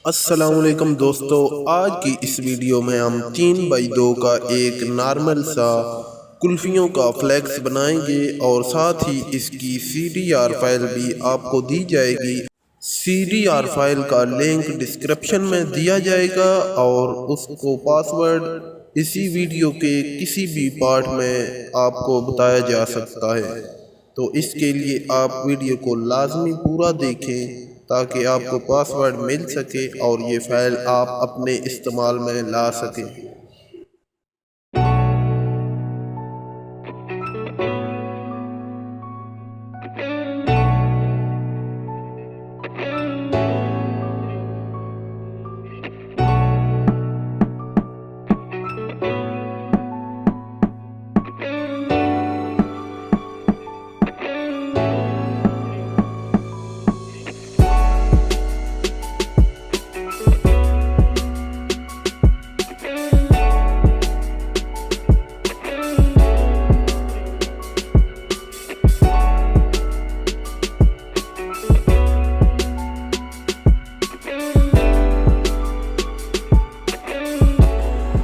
अस्सलामुअलैकुम दोस्तों, आज की इस वीडियो में हम 3x2 का एक नॉर्मल सा कुल्फ़ियों का फ्लेक्स बनाएंगे और साथ ही इसकी CDR फाइल भी आपको दी जाएगी। CDR फाइल का लिंक डिस्क्रिप्शन में दिया जाएगा और उसको पासवर्ड इसी वीडियो के किसी भी पार्ट में आपको बताया जा सकता है। तो इसके लिए आप वीडियो को लाजमी पूरा देखें ताकि आपको पासवर्ड मिल सके और ये फाइल आप अपने इस्तेमाल में ला सकें।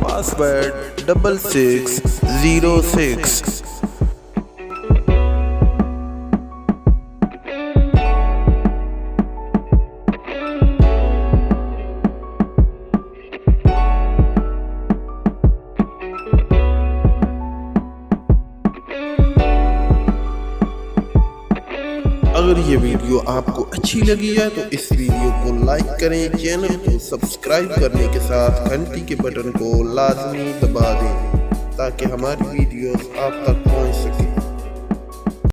पासवर्ड 6606। अगर ये वीडियो आपको अच्छी लगी है तो इस वीडियो को लाइक करें, चैनल को सब्सक्राइब करने के साथ घंटी के बटन को लाजमी दबा दें ताकि हमारी वीडियोस आप तक पहुंच सके।